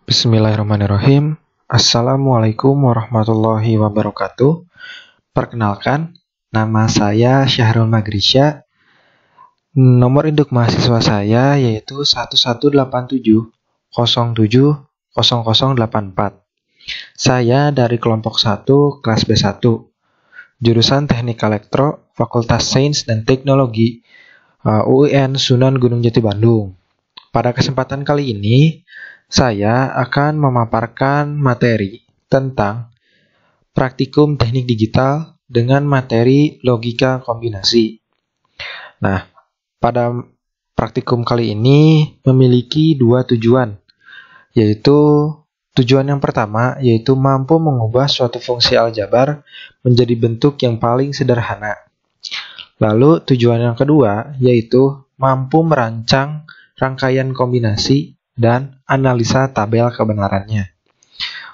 Bismillahirrahmanirrahim. Assalamualaikum warahmatullahi wabarakatuh. Perkenalkan, nama saya Syahrul Magrisya. Nomor induk mahasiswa saya yaitu 1187070084. Saya dari kelompok 1 kelas B1, jurusan Teknik Elektro, Fakultas Sains dan Teknologi, UIN Sunan Gunung Jati Bandung. Pada kesempatan kali ini, saya akan memaparkan materi tentang praktikum teknik digital dengan materi logika kombinasi. Nah, pada praktikum kali ini memiliki dua tujuan, yaitu tujuan yang pertama yaitu mampu mengubah suatu fungsi aljabar menjadi bentuk yang paling sederhana. Lalu tujuan yang kedua yaitu mampu merancang rangkaian kombinasi dan analisa tabel kebenarannya.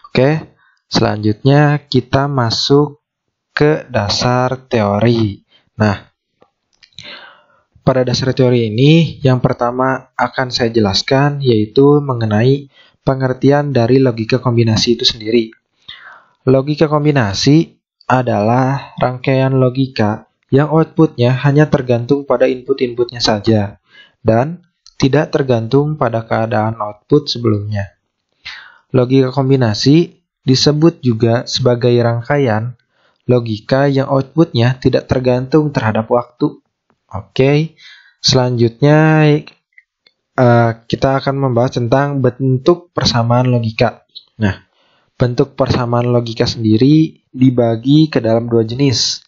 Oke, selanjutnya kita masuk ke dasar teori. Nah, pada dasar teori ini yang pertama akan saya jelaskan yaitu mengenai pengertian dari logika kombinasi itu sendiri. Logika kombinasi adalah rangkaian logika yang outputnya hanya tergantung pada input-inputnya saja dan tidak tergantung pada keadaan output sebelumnya. Logika kombinasi disebut juga sebagai rangkaian logika yang outputnya tidak tergantung terhadap waktu. Oke, selanjutnya kita akan membahas tentang bentuk persamaan logika. Nah, bentuk persamaan logika sendiri dibagi ke dalam dua jenis.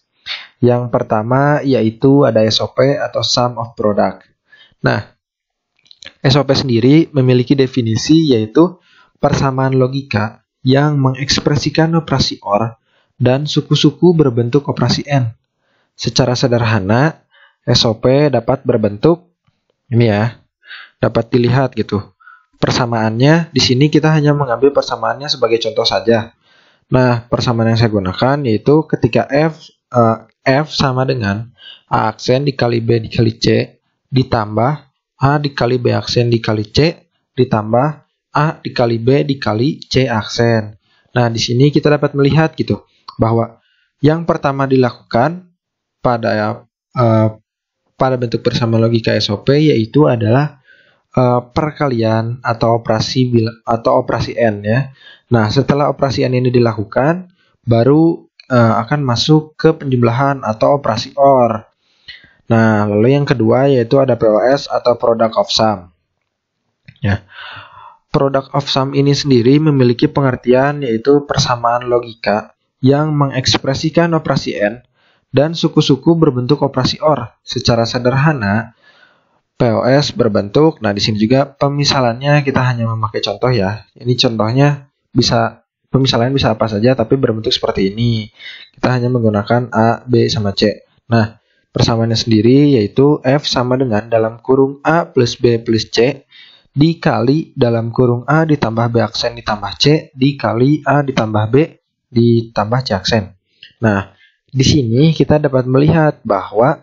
Yang pertama yaitu ada SOP atau Sum of Product. Nah, SOP sendiri memiliki definisi yaitu persamaan logika yang mengekspresikan operasi OR dan suku-suku berbentuk operasi AND. Secara sederhana, SOP dapat berbentuk ini ya, dapat dilihat gitu. Persamaannya di sini kita hanya mengambil persamaannya sebagai contoh saja. Nah, persamaan yang saya gunakan yaitu ketika F sama dengan A aksen dikali B dikali C ditambah A dikali B aksen dikali C ditambah A dikali B dikali C aksen. Nah, di sini kita dapat melihat gitu bahwa yang pertama dilakukan pada bentuk persamaan logika SOP yaitu adalah perkalian atau operasi N ya. Nah, setelah operasi N ini dilakukan, baru akan masuk ke penjumlahan atau operasi OR. Nah, lalu yang kedua yaitu ada POS atau Product of Sum. Ya. Product of Sum ini sendiri memiliki pengertian yaitu persamaan logika yang mengekspresikan operasi N dan suku-suku berbentuk operasi OR. Secara sederhana, POS berbentuk, nah di sini juga pemisalannya kita hanya memakai contoh ya. Ini contohnya pemisalannya bisa apa saja tapi berbentuk seperti ini. Kita hanya menggunakan A, B, sama C. Nah, persamaannya sendiri yaitu F sama dengan dalam kurung A plus B plus C dikali dalam kurung A ditambah B aksen ditambah C dikali A ditambah B ditambah C aksen. Nah, di sini kita dapat melihat bahwa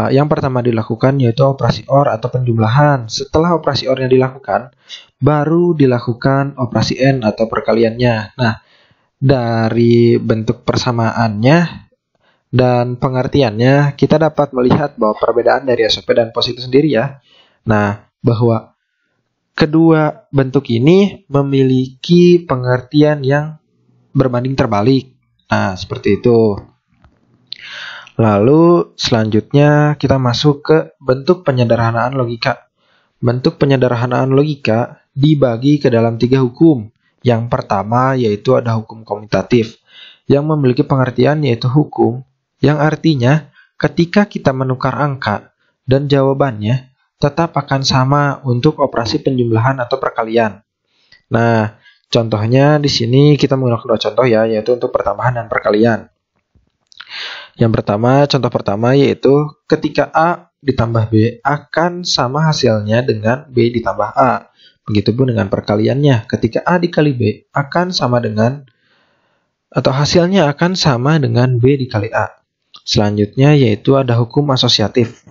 yang pertama dilakukan yaitu operasi OR atau penjumlahan. Setelah operasi OR yang dilakukan, baru dilakukan operasi N atau perkaliannya. Nah, dari bentuk persamaannya dan pengertiannya, kita dapat melihat bahwa perbedaan dari SOP dan POS itu sendiri ya. Nah, bahwa kedua bentuk ini memiliki pengertian yang berbanding terbalik. Nah, seperti itu. Lalu selanjutnya kita masuk ke bentuk penyederhanaan logika. Bentuk penyederhanaan logika dibagi ke dalam 3 hukum. Yang pertama yaitu ada hukum komutatif, yang memiliki pengertian yaitu hukum yang artinya ketika kita menukar angka dan jawabannya tetap akan sama untuk operasi penjumlahan atau perkalian. Nah, contohnya di sini kita menggunakan 2 contoh ya, yaitu untuk pertambahan dan perkalian. Contoh pertama yaitu ketika A ditambah B akan sama hasilnya dengan B ditambah A. Begitupun dengan perkaliannya, ketika A dikali B akan sama dengan atau hasilnya akan sama dengan B dikali A. Selanjutnya yaitu ada hukum asosiatif.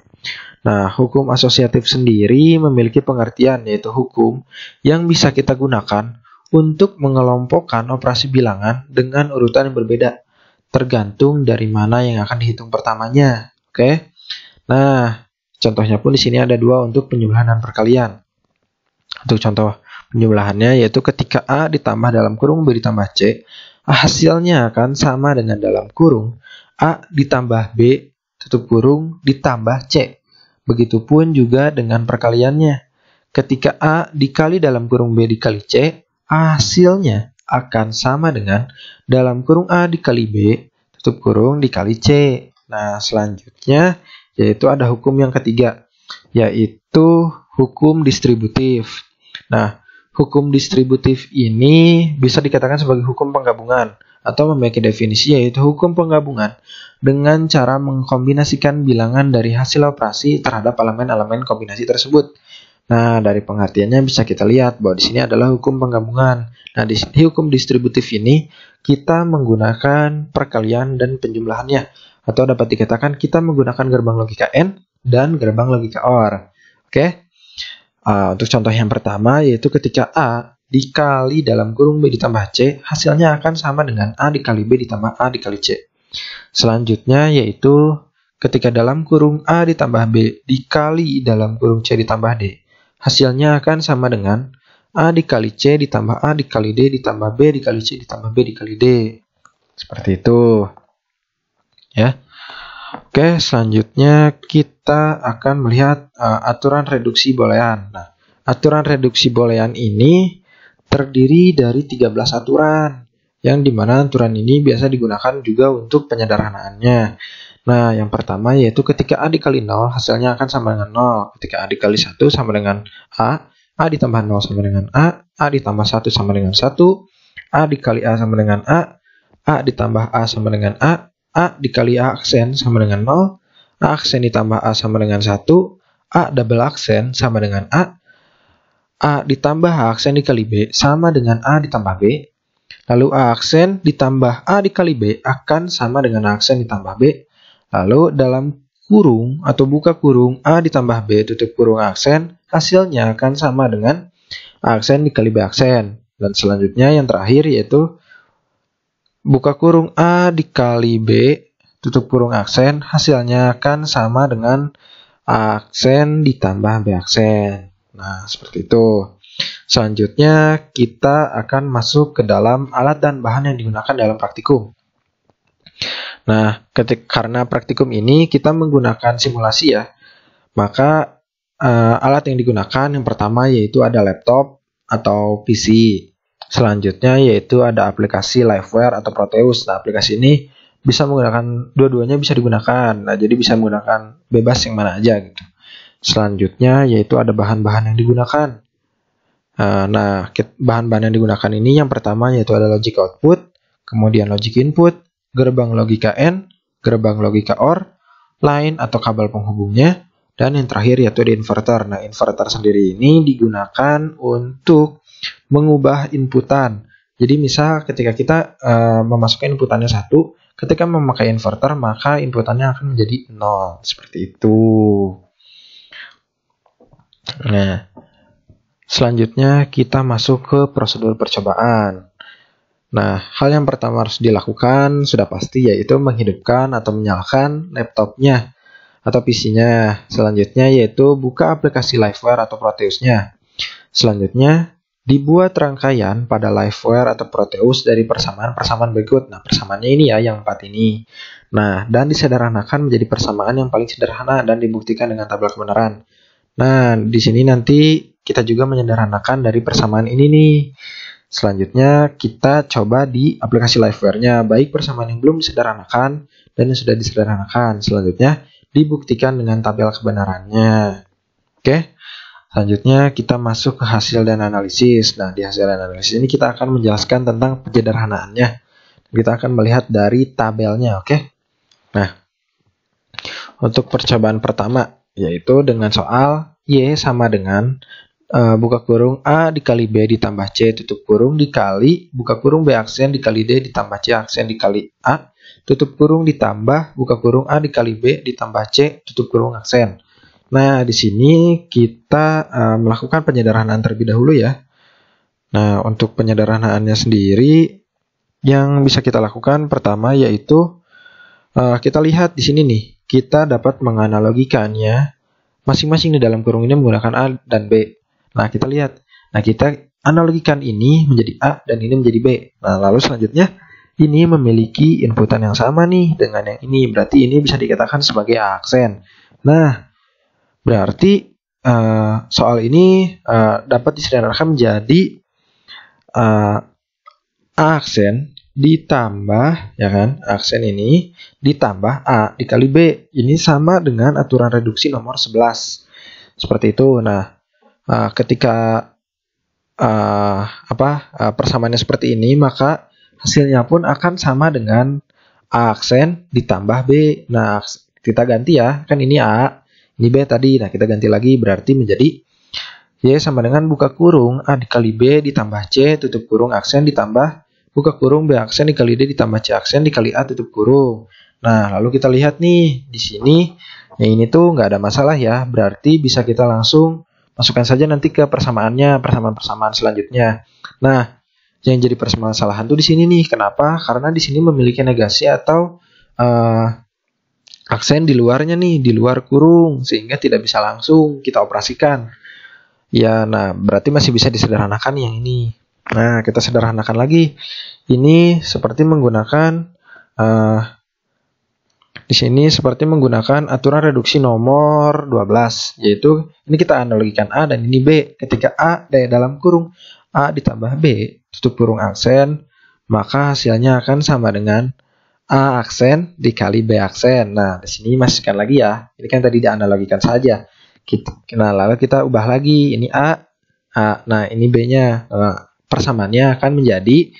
Nah, hukum asosiatif sendiri memiliki pengertian yaitu hukum yang bisa kita gunakan untuk mengelompokkan operasi bilangan dengan urutan yang berbeda, tergantung dari mana yang akan dihitung pertamanya. Oke. Nah, contohnya pun di sini ada dua untuk penjumlahan dan perkalian. Untuk contoh penjumlahannya yaitu ketika A ditambah dalam kurung B ditambah C, hasilnya akan sama dengan dalam kurung A ditambah B tutup kurung ditambah C. Begitupun juga dengan perkaliannya. Ketika A dikali dalam kurung B dikali C, hasilnya akan sama dengan dalam kurung A dikali B tutup kurung dikali C. Nah, selanjutnya yaitu ada hukum yang ketiga, yaitu hukum distributif. Nah, hukum distributif ini bisa dikatakan sebagai hukum penggabungan atau memiliki definisi yaitu hukum penggabungan dengan cara mengkombinasikan bilangan dari hasil operasi terhadap elemen-elemen kombinasi tersebut. Nah, dari pengertiannya bisa kita lihat bahwa di sini adalah hukum penggabungan. Nah, di hukum distributif ini kita menggunakan perkalian dan penjumlahannya, atau dapat dikatakan kita menggunakan gerbang logika AND dan gerbang logika OR. Oke. Untuk contoh yang pertama yaitu ketika A dikali dalam kurung B ditambah C, hasilnya akan sama dengan A dikali B ditambah A dikali C. Selanjutnya yaitu ketika dalam kurung A ditambah B dikali dalam kurung C ditambah D, hasilnya akan sama dengan A dikali C ditambah A dikali D ditambah B dikali C ditambah B dikali D. Seperti itu. Ya. Oke, selanjutnya kita akan melihat aturan reduksi boolean. Nah, aturan reduksi boolean ini terdiri dari 13 aturan, yang dimana aturan ini biasa digunakan juga untuk penyederhanaannya. Nah, yang pertama yaitu ketika A dikali 0, hasilnya akan sama dengan 0. Ketika A dikali 1 sama dengan A ditambah 0 sama dengan A ditambah 1 sama dengan 1, A dikali A sama dengan A ditambah A sama dengan A dikali A aksen sama dengan 0, A aksen ditambah A sama dengan 1, A double aksen sama dengan A ditambah A aksen dikali B sama dengan A ditambah B, lalu A aksen ditambah A dikali B akan sama dengan A aksen ditambah B, lalu dalam kurung atau buka kurung A ditambah B tutup kurung aksen, hasilnya akan sama dengan A aksen dikali B aksen. Dan selanjutnya yang terakhir yaitu buka kurung A dikali B tutup kurung aksen, hasilnya akan sama dengan A aksen ditambah B aksen. Nah, seperti itu. Selanjutnya kita akan masuk ke dalam alat dan bahan yang digunakan dalam praktikum. Nah, karena praktikum ini kita menggunakan simulasi ya, maka alat yang digunakan yang pertama yaitu ada laptop atau PC. Selanjutnya yaitu ada aplikasi Liveware atau Proteus. Nah, aplikasi ini bisa menggunakan dua-duanya bisa digunakan. Nah, jadi bisa menggunakan bebas yang mana aja gitu. Selanjutnya yaitu ada bahan-bahan yang digunakan. Nah, bahan-bahan yang digunakan ini yang pertama yaitu ada logic output, kemudian logic input, gerbang logika AND, gerbang logika OR, line atau kabel penghubungnya, dan yang terakhir yaitu ada inverter. Nah, inverter sendiri ini digunakan untuk mengubah inputan. Jadi misal ketika kita memasukkan inputannya 1, ketika memakai inverter maka inputannya akan menjadi 0. Seperti itu. Nah, selanjutnya kita masuk ke prosedur percobaan. Nah, hal yang pertama harus dilakukan sudah pasti yaitu menghidupkan atau menyalakan laptopnya atau PC-nya. Selanjutnya yaitu buka aplikasi Liveware atau Proteus-nya. Selanjutnya dibuat rangkaian pada Liveware atau Proteus dari persamaan-persamaan berikut. Nah, persamaannya ini ya yang 4 ini. Nah, dan disederhanakan menjadi persamaan yang paling sederhana dan dibuktikan dengan tabel kebenaran. Nah, di sini nanti kita juga menyederhanakan dari persamaan ini nih. Selanjutnya kita coba di aplikasi Liveware-nya, baik persamaan yang belum disederhanakan dan yang sudah disederhanakan. Selanjutnya dibuktikan dengan tabel kebenarannya. Oke. Selanjutnya kita masuk ke hasil dan analisis. Nah, di hasil dan analisis ini kita akan menjelaskan tentang penyederhanaannya. Kita akan melihat dari tabelnya, oke? Nah, untuk percobaan pertama yaitu dengan soal Y sama dengan buka kurung A dikali B ditambah C tutup kurung dikali buka kurung B aksen dikali D ditambah C aksen dikali A tutup kurung ditambah buka kurung A dikali B ditambah C tutup kurung aksen. Nah, di sini kita melakukan penyederhanaan terlebih dahulu ya. Nah, untuk penyederhanaannya sendiri yang bisa kita lakukan pertama yaitu kita lihat di sini nih, kita dapat menganalogikannya masing-masing di dalam kurung ini menggunakan A dan B. Nah, kita lihat. Nah, kita analogikan ini menjadi A dan ini menjadi B. Nah, lalu selanjutnya ini memiliki inputan yang sama nih dengan yang ini. Berarti ini bisa dikatakan sebagai A aksen. Nah, berarti soal ini dapat disederhanakan menjadi A aksen ditambah, ya kan, aksen ini ditambah A dikali B. Ini sama dengan aturan reduksi nomor 11. Seperti itu. Nah, ketika persamaannya seperti ini, maka hasilnya pun akan sama dengan A aksen ditambah B. Nah, kita ganti ya, kan ini A, ini B tadi. Nah, kita ganti lagi, berarti menjadi Y sama dengan buka kurung A dikali B ditambah C tutup kurung aksen ditambah buka kurung B aksen dikali D ditambah C aksen dikali A tutup kurung. Nah, lalu kita lihat nih, di sini yang ini tuh nggak ada masalah ya, berarti bisa kita langsung masukkan saja nanti ke persamaannya, persamaan selanjutnya. Nah, yang jadi permasalahan tuh di sini nih, kenapa? Karena di sini memiliki negasi atau aksen di luarnya nih, di luar kurung, sehingga tidak bisa langsung kita operasikan. Ya, nah berarti masih bisa disederhanakan yang ini. Nah, kita sederhanakan lagi. Ini seperti menggunakan di sini seperti menggunakan aturan reduksi nomor 12, yaitu ini kita analogikan A dan ini B. Ketika A dalam kurung A ditambah B tutup kurung aksen, maka hasilnya akan sama dengan A aksen dikali B aksen. Nah, di sini masukkan lagi ya. Ini kan tadi dianalogikan saja. Nah, lalu kita ubah lagi. Ini A. Nah, ini B-nya. Persamaannya akan menjadi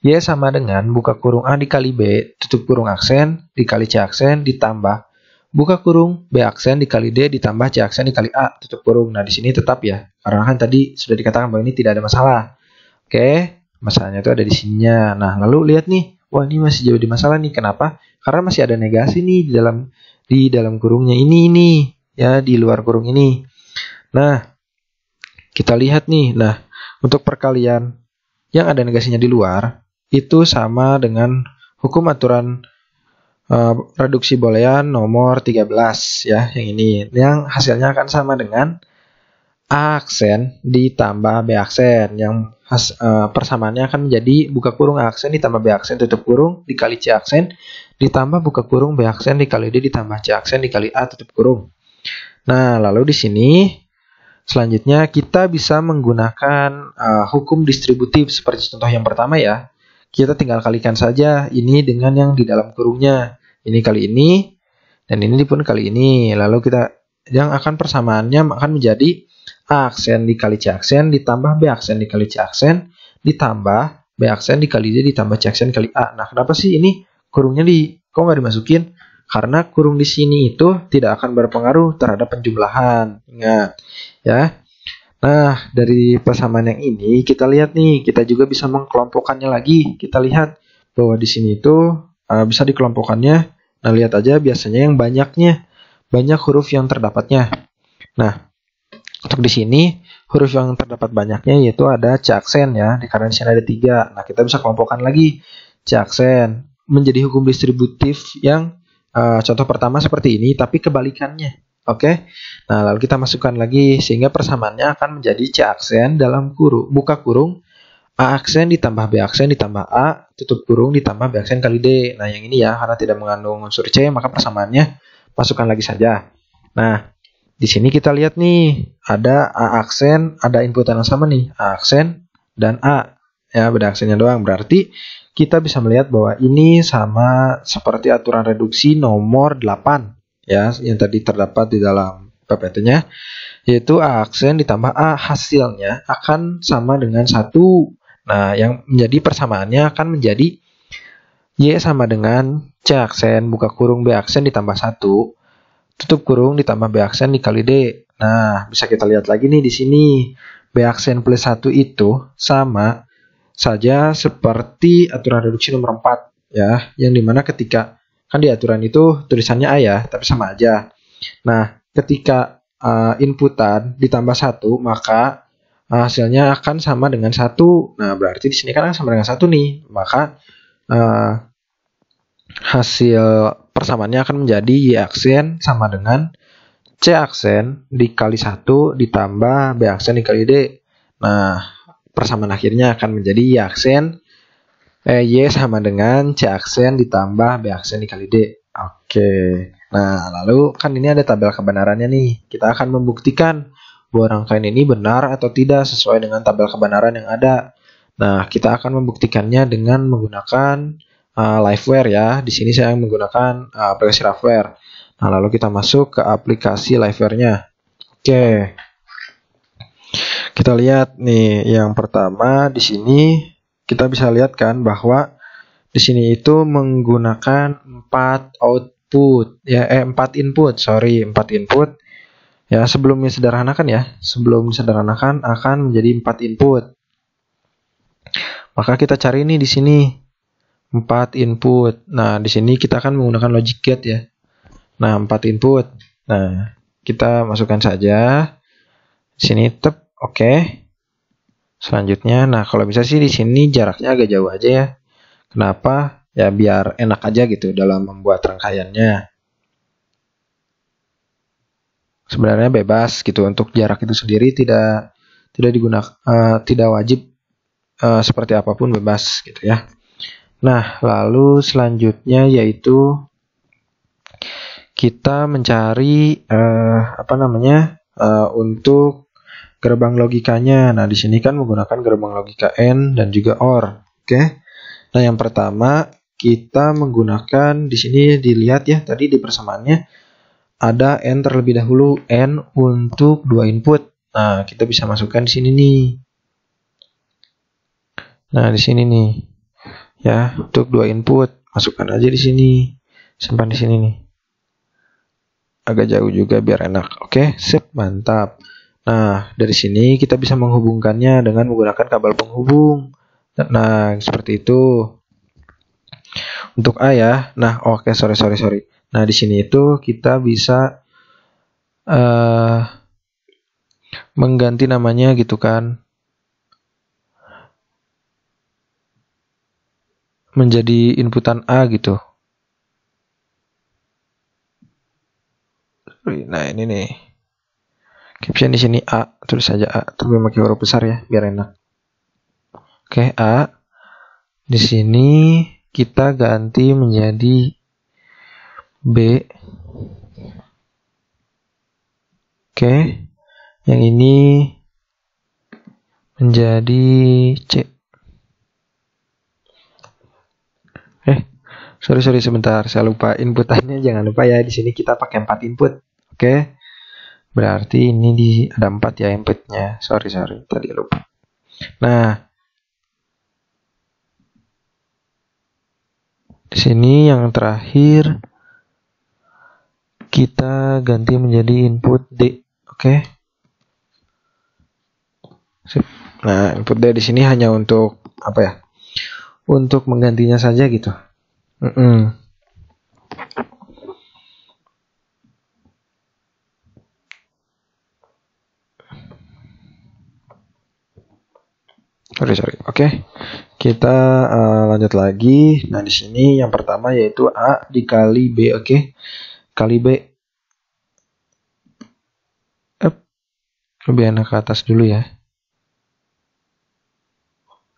Y sama dengan buka kurung A dikali B tutup kurung aksen dikali C aksen ditambah buka kurung B aksen dikali D ditambah C aksen dikali A tutup kurung. Nah, di sini tetap ya. Karena kan tadi sudah dikatakan bahwa ini tidak ada masalah. Oke, masalahnya itu ada di sininya. Nah, lalu lihat nih. Wah, ini masih jauh di masalah nih. Kenapa? Karena masih ada negasi nih di dalam kurungnya ini ya, di luar kurung ini. Nah, kita lihat nih. Nah, untuk perkalian yang ada negasinya di luar itu sama dengan hukum aturan reduksi boolean nomor 13 ya, yang ini. Yang hasilnya akan sama dengan A aksen ditambah B aksen, yang persamaannya akan menjadi buka kurung A aksen ditambah B aksen tutup kurung dikali C aksen ditambah buka kurung B aksen dikali D ditambah C aksen dikali A tutup kurung. Nah, lalu di sini selanjutnya kita bisa menggunakan hukum distributif seperti contoh yang pertama ya. Kita tinggal kalikan saja ini dengan yang di dalam kurungnya. Ini kali ini dan ini pun kali ini. Lalu kita yang akan persamaannya akan menjadi A aksen dikali C aksen ditambah B aksen dikali C aksen ditambah B aksen dikali D ditambah C aksen dikali A. Nah, kenapa sih ini kurungnya kok nggak dimasukin? Karena kurung di sini itu tidak akan berpengaruh terhadap penjumlahan. Ingat ya. Nah, dari persamaan yang ini kita lihat nih, kita juga bisa mengkelompokkannya lagi. Kita lihat bahwa di sini itu bisa dikelompokkannya. Nah, lihat aja biasanya yang banyak huruf yang terdapatnya. Nah, untuk di sini huruf yang terdapat banyaknya yaitu ada C aksen ya, karena di sini ada 3. Nah, kita bisa kelompokkan lagi C aksen menjadi hukum distributif yang contoh pertama seperti ini, tapi kebalikannya. Oke. Nah, lalu kita masukkan lagi sehingga persamaannya akan menjadi C aksen dalam buka kurung A aksen ditambah B aksen ditambah A tutup kurung ditambah B aksen kali D. Nah, yang ini ya, karena tidak mengandung unsur C, maka persamaannya masukkan lagi saja. Nah, di sini kita lihat nih, ada A aksen, ada inputan yang sama nih, A aksen dan A. Ya, beda aksennya doang. Berarti kita bisa melihat bahwa ini sama seperti aturan reduksi nomor 8 ya, yang tadi terdapat di dalam PPT-nya, yaitu A aksen ditambah A hasilnya akan sama dengan 1. Nah, yang menjadi persamaannya akan menjadi Y sama dengan C aksen buka kurung B aksen ditambah 1 tutup kurung ditambah B aksen dikali D. Nah, bisa kita lihat lagi nih di sini. B aksen plus 1 itu sama saja seperti aturan reduksi nomor 4 ya, yang dimana ketika kan di aturan itu tulisannya A ya, tapi sama aja. Nah, ketika inputan ditambah 1, maka hasilnya akan sama dengan 1. Nah, berarti di sini kan sama dengan 1 nih. Maka hasil persamaannya akan menjadi Y aksen sama dengan C aksen dikali 1 ditambah B aksen dikali D. Nah, persamaan akhirnya akan menjadi Y aksen Y sama dengan C aksen ditambah B aksen dikali D. Oke. Nah, lalu kan ini ada tabel kebenarannya nih. Kita akan membuktikan bahwa rangkaian ini benar atau tidak sesuai dengan tabel kebenaran yang ada. Nah, kita akan membuktikannya dengan menggunakan Liveware ya. Di sini saya menggunakan aplikasi Liveware. Nah, lalu kita masuk ke aplikasi Liveware-nya. Oke. Kita lihat nih, yang pertama di sini kita bisa lihat kan bahwa di sini itu menggunakan 4 input. Ya, sebelum disederhanakan akan menjadi 4 input. Maka kita cari nih di sini 4 input. Nah, di sini kita akan menggunakan logic gate ya. Nah, 4 input. Nah, kita masukkan saja. Di sini oke. Selanjutnya, nah kalau bisa sih di sini jaraknya agak jauh aja ya. Kenapa? Ya biar enak aja gitu dalam membuat rangkaiannya. Sebenarnya bebas gitu, untuk jarak itu sendiri tidak digunakan, tidak wajib seperti apapun, bebas gitu ya. Nah, lalu selanjutnya yaitu kita mencari untuk gerbang logikanya. Nah, di sini kan menggunakan gerbang logika AND dan juga OR. Oke. Nah, yang pertama kita menggunakan di sini dilihat ya, tadi di persamaannya ada N terlebih dahulu, N untuk 2 input. Nah, kita bisa masukkan di sini nih. Nah, di sini nih. Ya, untuk 2 input, masukkan aja di sini. Simpan di sini nih. Agak jauh juga biar enak. Oke, sip, mantap. Nah, dari sini kita bisa menghubungkannya dengan menggunakan kabel penghubung. Nah, seperti itu. Untuk A ya. Nah, oke, sorry. Nah, di sini itu kita bisa mengganti namanya gitu kan. Menjadi inputan A gitu. Nah, ini nih. Caption di sini A, tulis saja A, tapi pakai huruf besar ya, biar enak. Oke, A. Di sini kita ganti menjadi B. Oke. Yang ini menjadi C. Sorry sebentar, saya lupa inputannya, jangan lupa ya, di sini kita pakai 4 input. Oke. Berarti ini ada 4 ya inputnya. Sorry, tadi lupa. Nah, di sini yang terakhir kita ganti menjadi input D. Oke. Sip. Nah, input D di sini hanya untuk apa ya? Untuk menggantinya saja gitu. Sorry. Oke. Kita lanjut lagi. Nah, di sini yang pertama yaitu A dikali B, oke. Kali B. Lebih enak ke atas dulu ya.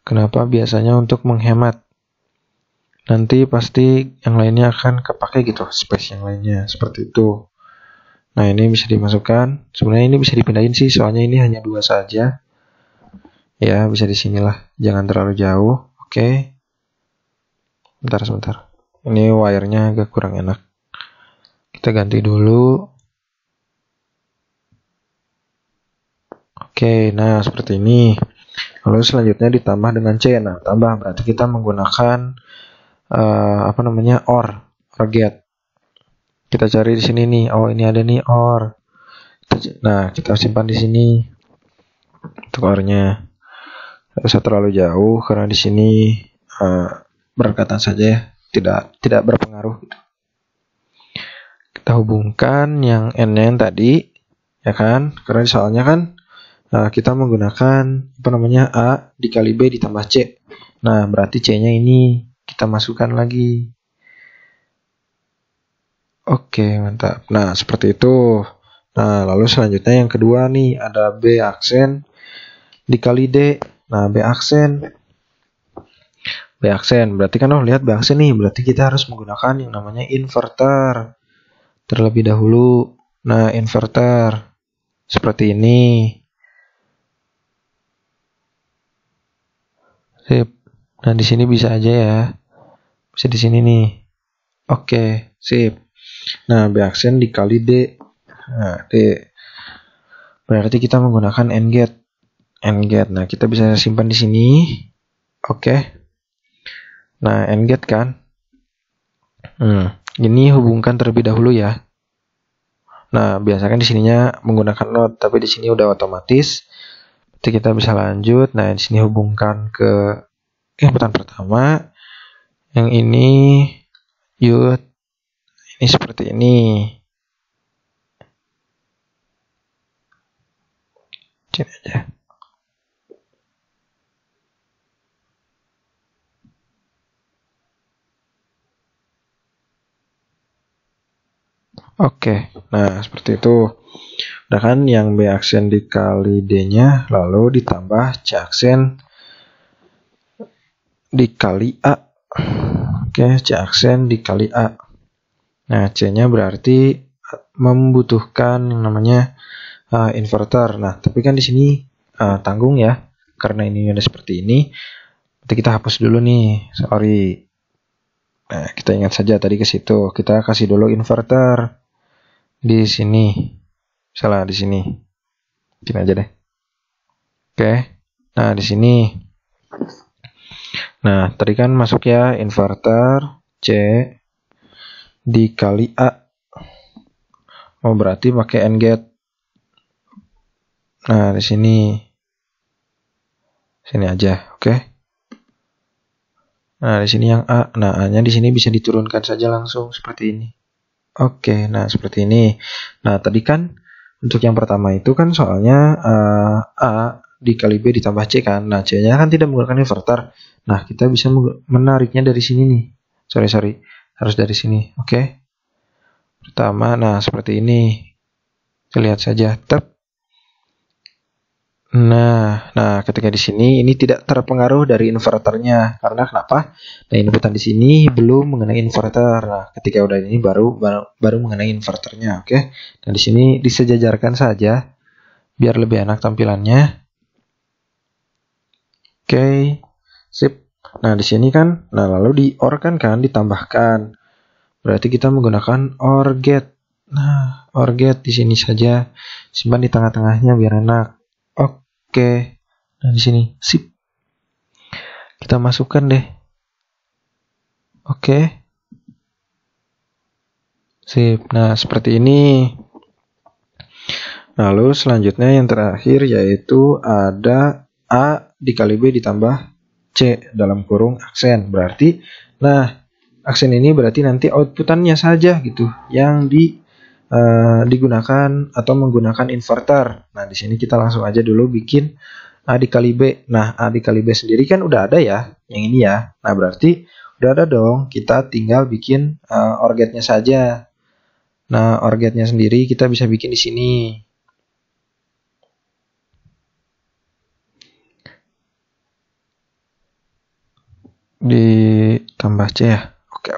Kenapa? Biasanya untuk menghemat. Nanti pasti yang lainnya akan kepake gitu, space yang lainnya, seperti itu. Nah, ini bisa dimasukkan. Sebenarnya ini bisa dipindahin sih, soalnya ini hanya 2 saja. Ya, bisa di sinilah. Jangan terlalu jauh. Oke. Sebentar. Ini wire-nya agak kurang enak. Kita ganti dulu. Oke, nah seperti ini. Lalu selanjutnya ditambah dengan C. Nah, tambah berarti kita menggunakan OR get. Kita cari di sini nih. Oh, ini ada nih OR. Nah, kita simpan di sini untuk OR-nya. Tidak usah terlalu jauh karena di sini berdekatan saja ya, tidak berpengaruh gitu. Kita hubungkan yang N-nya yang tadi, ya kan? Karena soalnya kan kita menggunakan A dikali B ditambah C. Nah, berarti C-nya ini kita masukkan lagi. Oke, mantap. Nah, seperti itu. Nah, lalu selanjutnya yang kedua nih, ada B aksen dikali D. Nah, B aksen berarti kan lihat B aksen nih, berarti kita harus menggunakan yang namanya inverter terlebih dahulu. Nah, inverter seperti ini. Sip. Nah, di sini bisa aja ya. Bisa di sini nih. Oke, sip. Nah, B aksen dikali D. Nah, D. Berarti kita menggunakan AND gate. Nah, kita bisa simpan di sini. Oke. Nah, AND gate kan. Ini hubungkan terlebih dahulu ya. Nah, biasakan di sininya menggunakan not, tapi di sini udah otomatis. Jadi kita bisa lanjut. Nah, di sini hubungkan ke inputan pertama. Yang ini yud. Ini seperti ini. Sini aja. Oke, nah seperti itu. Udah kan yang B aksen dikali D-nya, lalu ditambah C aksen dikali A. Oke, C aksen dikali A. Nah, C-nya berarti membutuhkan yang namanya inverter. Nah, tapi kan di sini tanggung ya, karena ini ada seperti ini. Nanti kita hapus dulu nih, sorry. Nah, kita ingat saja tadi ke situ. Kita kasih dulu inverter di sini. Salah di sini. Gini aja deh. Oke. Nah, di sini. Nah, tadi kan masuk ya inverter C dikali A. Oh, berarti pakai AND gate. Nah, di sini. Sini aja, oke. Nah, di sini yang A. Nah, A-nya di sini bisa diturunkan saja langsung seperti ini. Oke, nah seperti ini. Nah, tadi kan untuk yang pertama itu kan soalnya A dikali B ditambah C kan. Nah, C-nya kan tidak menggunakan inverter. Nah, kita bisa menariknya dari sini nih. Sorry. Harus dari sini, oke. Pertama, nah seperti ini. Kita lihat saja. Tep. Nah, ketika di sini ini tidak terpengaruh dari inverternya. Karena kenapa? Nah, inputan di sini belum mengenai inverter. Nah, ketika udah ini baru mengenai inverternya, oke? Nah, di sini disejajarkan saja biar lebih enak tampilannya. Oke. Sip. Nah, di sini kan, nah lalu di OR kan ditambahkan. Berarti kita menggunakan OR gate. Nah, OR gate di sini saja. Simpan di tengah-tengahnya biar enak. Oke. Nah, di sini. Sip. Kita masukkan deh. Oke. Sip. Nah, seperti ini. Lalu selanjutnya yang terakhir yaitu ada A dikali B ditambah C dalam kurung aksen. Berarti, nah, aksen ini berarti nanti outputannya saja gitu yang digunakan atau menggunakan inverter. Nah, di sini kita langsung aja dulu bikin A dikali B. Nah, A dikali B sendiri kan udah ada ya, yang ini ya. Nah, berarti udah ada dong. Kita tinggal bikin OR gate-nya saja. Nah, OR gate-nya sendiri kita bisa bikin di sini. Ditambah C ya. Oke.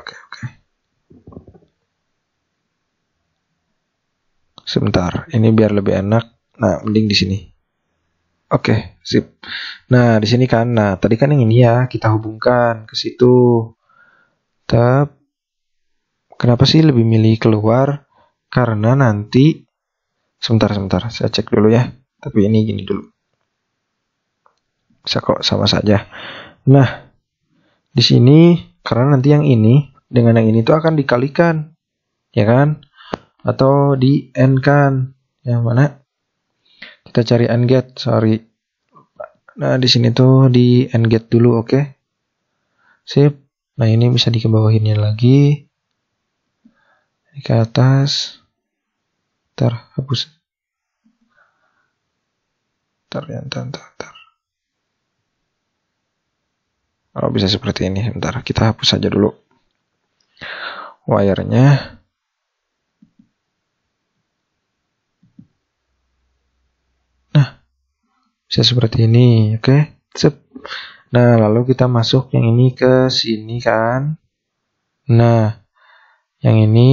Sebentar, ini biar lebih enak. Nah, mending di sini. Oke, sip. Nah, di sini kan, nah tadi kan yang ini ya kita hubungkan ke situ. Kenapa sih lebih milih keluar? Karena nanti, sebentar, saya cek dulu ya. Tapi ini gini dulu. Bisa kok sama saja. Nah, di sini karena nanti yang ini dengan yang ini tuh akan dikalikan, ya kan? Atau di AND kan? Yang mana? Kita cari AND gate, sorry. Nah, di sini tuh di AND gate dulu, oke? Sip. Nah, ini bisa dikebawahinnya lagi. Ke atas. Ntar hapus. Bentar. Oh, bisa seperti ini. Bentar, kita hapus saja dulu wire-nya. Nah, bisa seperti ini, oke. Nah, lalu kita masuk yang ini ke sini kan. Nah, yang ini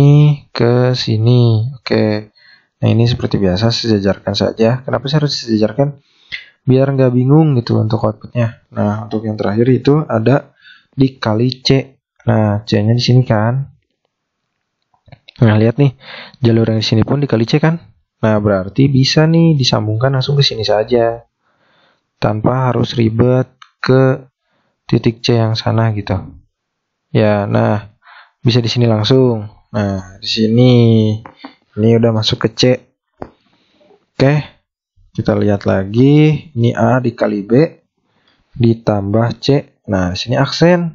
ke sini, oke. Nah, ini seperti biasa, sejajarkan saja. Kenapa sih harus disejajarkan? Biar nggak bingung gitu untuk outputnya. Nah, untuk yang terakhir itu ada dikali C. Nah, C-nya di sini kan. Nah, lihat nih, jalur yang di sini pun dikali C kan. Nah, berarti bisa nih disambungkan langsung ke sini saja. Tanpa harus ribet ke titik C yang sana gitu. Ya, nah, bisa di sini langsung. Nah, di sini ini udah masuk ke C. Oke. Kita lihat lagi, ini A dikali B ditambah C. Nah, di sini aksen.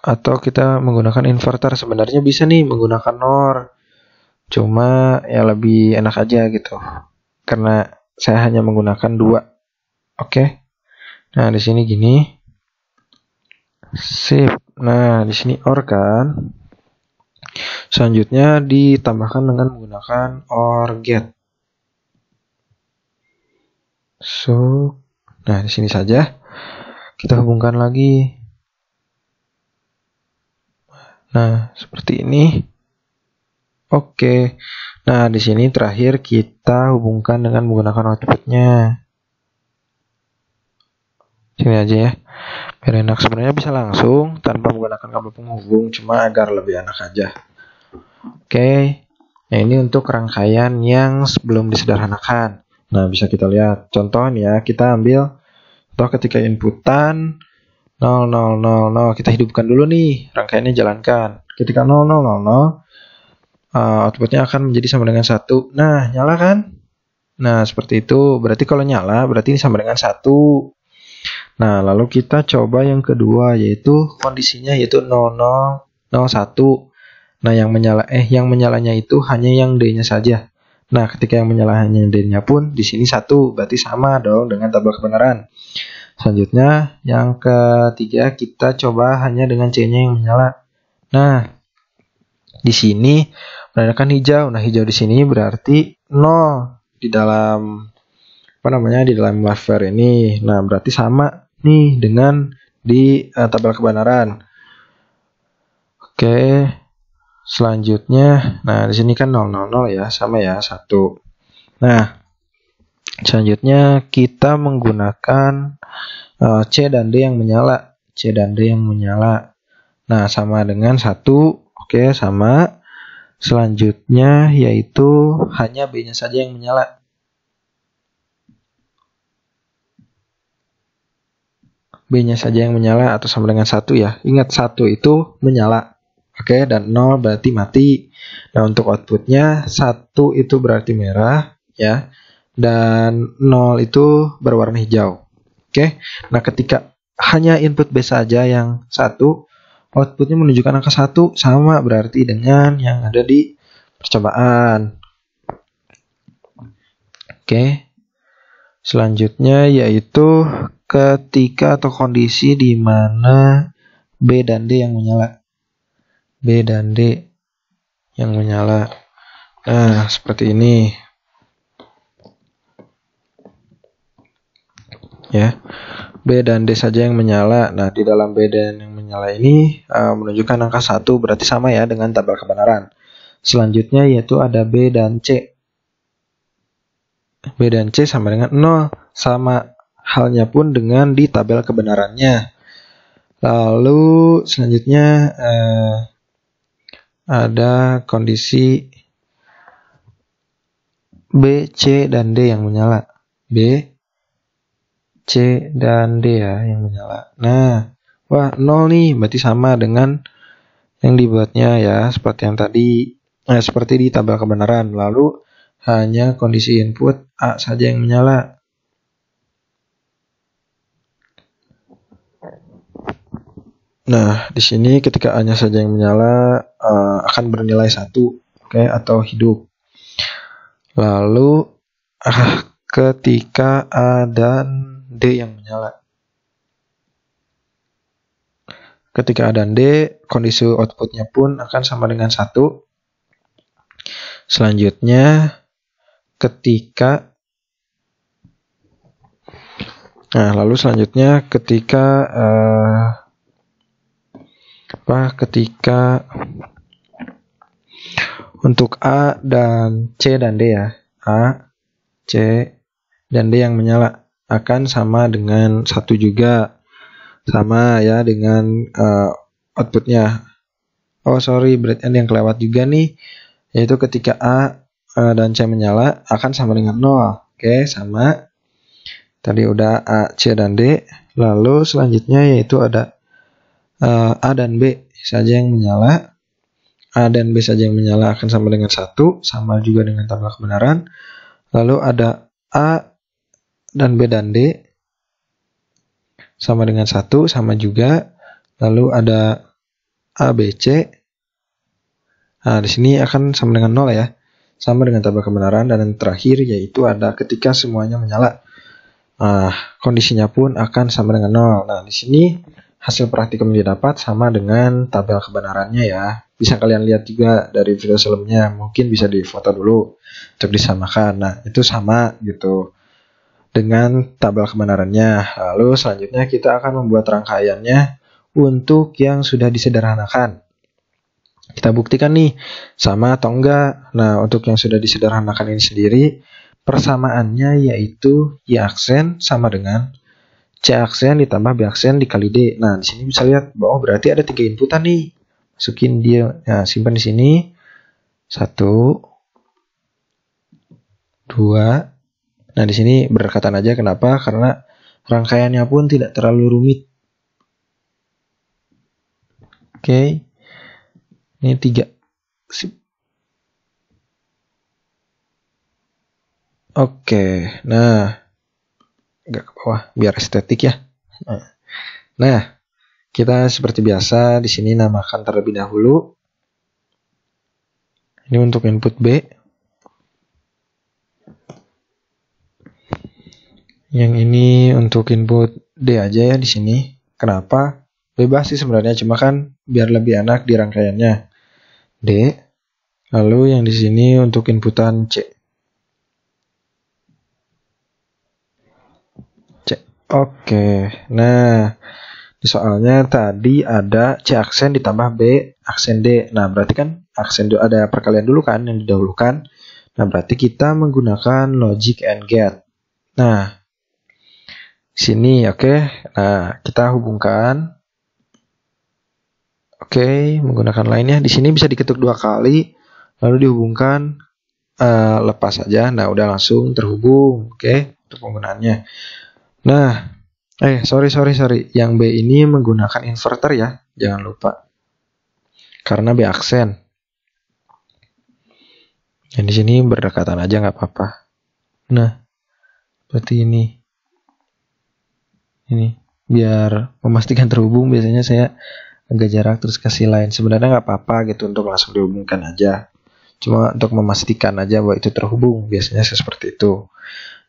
Atau kita menggunakan inverter. Sebenarnya bisa nih menggunakan NOR. Cuma ya lebih enak aja gitu. Karena saya hanya menggunakan 2. Oke. Nah, di sini gini. Sip. Nah, di sini OR kan. Selanjutnya ditambahkan dengan menggunakan OR get. Nah, di sini saja. Kita hubungkan lagi. Nah, seperti ini. Oke. Nah, di sini terakhir kita hubungkan dengan menggunakan outputnya. Sini aja ya. Biar enak. Sebenarnya bisa langsung tanpa menggunakan kabel penghubung, cuma agar lebih enak aja. Oke. Nah, ini untuk rangkaian yang sebelum disederhanakan. Nah, bisa kita lihat. Contoh nih ya, kita ambil ketika inputan 0000, kita hidupkan dulu nih, rangkaiannya jalankan. Ketika 0000, outputnya akan menjadi sama dengan 1. Nah, nyala kan? Nah, seperti itu. Berarti kalau nyala, berarti ini sama dengan 1. Nah, lalu kita coba yang kedua, yaitu kondisinya yaitu 0001. Nah, yang menyalanya itu hanya yang D-nya saja. Nah, ketika yang menyala hanya D-nya pun di sini 1, berarti sama dong dengan tabel kebenaran. Selanjutnya, yang ketiga kita coba hanya dengan C-nya yang menyala. Nah, di sini menandakan hijau. Nah, hijau di sini berarti 0 di dalam di dalam wafer ini. Nah, berarti sama nih dengan di tabel kebenaran. Oke. Selanjutnya, nah di sini kan 000 ya, sama ya 1. Nah, selanjutnya kita menggunakan C dan D yang menyala. C dan D yang menyala. Nah, sama dengan 1. Oke, sama. Selanjutnya yaitu hanya B-nya saja yang menyala. B-nya saja yang menyala atau sama dengan 1 ya. Ingat 1 itu menyala. Oke, dan 0 berarti mati. Nah, untuk outputnya 1 itu berarti merah ya. Dan 0 itu berwarna hijau. Oke. Nah, ketika hanya input B saja yang 1, outputnya menunjukkan angka 1 sama berarti dengan yang ada di percobaan. Oke. Selanjutnya yaitu ketika atau kondisi di mana B dan D yang menyala. B dan D yang menyala. Nah, seperti ini. Ya. B dan D saja yang menyala. Nah, di dalam B dan yang menyala ini menunjukkan angka 1 berarti sama ya dengan tabel kebenaran. Selanjutnya yaitu ada B dan C. B dan C sama dengan 0. Sama halnya pun dengan di tabel kebenarannya. Lalu selanjutnya ada kondisi B, C, dan D yang menyala. B, C, dan D ya yang menyala. Nah, wah 0 nih, berarti sama dengan yang dibuatnya ya, seperti yang tadi, seperti di tabel kebenaran. Lalu hanya kondisi input A saja yang menyala. Nah, di sini ketika A-nya saja yang menyala akan bernilai 1, oke, atau hidup. Lalu ketika A dan D yang menyala. Ketika A dan D, kondisi outputnya pun akan sama dengan 1. Selanjutnya, ketika untuk A dan C dan D ya, A, C, dan D yang menyala akan sama dengan 1 juga, sama ya dengan outputnya. Berarti ada yang kelewat juga nih, yaitu ketika A dan C menyala akan sama dengan 0. Oke, sama. Tadi udah A, C, dan D. Lalu selanjutnya yaitu ada A dan B saja yang menyala. A dan B saja yang menyala akan sama dengan 1, sama juga dengan tabel kebenaran. Lalu ada A dan B dan D sama dengan 1, sama juga. Lalu ada A, B, C. Nah, di sini akan sama dengan 0 ya. Sama dengan tabel kebenaran. Dan yang terakhir yaitu ada ketika semuanya menyala. Nah, kondisinya pun akan sama dengan 0. Nah, di sini hasil praktikum yang didapat sama dengan tabel kebenarannya ya. Bisa kalian lihat juga dari video sebelumnya. Mungkin bisa difoto dulu untuk disamakan. Nah, itu sama gitu dengan tabel kebenarannya. Lalu selanjutnya kita akan membuat rangkaiannya untuk yang sudah disederhanakan. Kita buktikan nih sama atau enggak. Nah, untuk yang sudah disederhanakan ini sendiri, persamaannya yaitu Y aksen sama dengan C aksen ditambah B aksen dikali D. Nah, di sini bisa lihat bahwa berarti ada 3 inputan nih. Masukin dia, nah, simpan di sini. 1, 2. Nah, di sini berdekatan aja. Kenapa? Karena rangkaiannya pun tidak terlalu rumit. Oke. Ini 3. Sip. Oke, nah, agak ke bawah biar estetik ya. Nah, kita seperti biasa di sini namakan terlebih dahulu. Ini untuk input B. Yang ini untuk input D aja ya di sini. Kenapa? Bebas sih sebenarnya, cuma kan biar lebih enak di rangkaiannya. D. Lalu yang di sini untuk inputan C. Oke, nah di soalnya tadi ada C aksen ditambah B aksen D. Nah, berarti kan aksen ada perkalian dulu kan yang didahulukan. Nah, berarti kita menggunakan logic AND get. Nah, sini oke. Nah, kita hubungkan. Oke, menggunakan lainnya. Di sini bisa diketuk 2 kali, lalu dihubungkan, lepas saja. Nah, udah langsung terhubung. Oke, untuk penggunaannya. Nah, sorry. Yang B ini menggunakan inverter ya, jangan lupa. Karena B aksen. Yang di sini berdekatan aja nggak apa-apa. Nah, seperti ini. Ini biar memastikan terhubung. Biasanya saya agak jarak terus kasih line. Sebenarnya nggak apa-apa gitu untuk langsung dihubungkan aja. Cuma untuk memastikan aja bahwa itu terhubung. Biasanya seperti itu.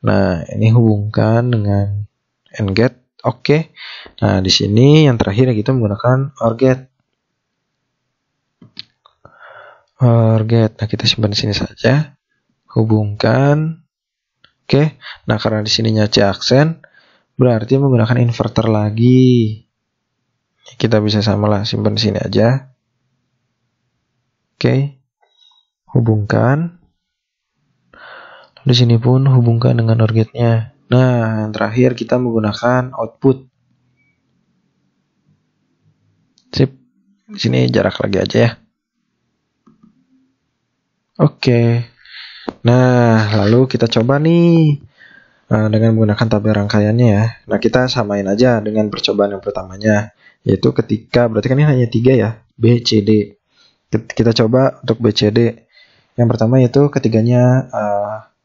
Nah, ini hubungkan dengan AND get. Oke. Nah, di sini yang terakhir kita menggunakan OR get. OR get. Nah, kita simpan di sini saja. Hubungkan. Oke. Nah, karena di sininya C aksen, berarti menggunakan inverter lagi. Kita bisa samalah, simpan di sini aja. Oke. Hubungkan. Di sini pun hubungkan dengan OR get-nya. Nah, yang terakhir kita menggunakan output. Sip. Di sini jarak lagi aja ya. Oke. Nah, lalu kita coba nih dengan menggunakan tabel rangkaiannya ya. Nah, kita samain aja dengan percobaan yang pertamanya, yaitu ketika, berarti kan ini hanya 3 ya, B, C, D. Kita coba untuk B, C, D. Yang pertama yaitu ketiganya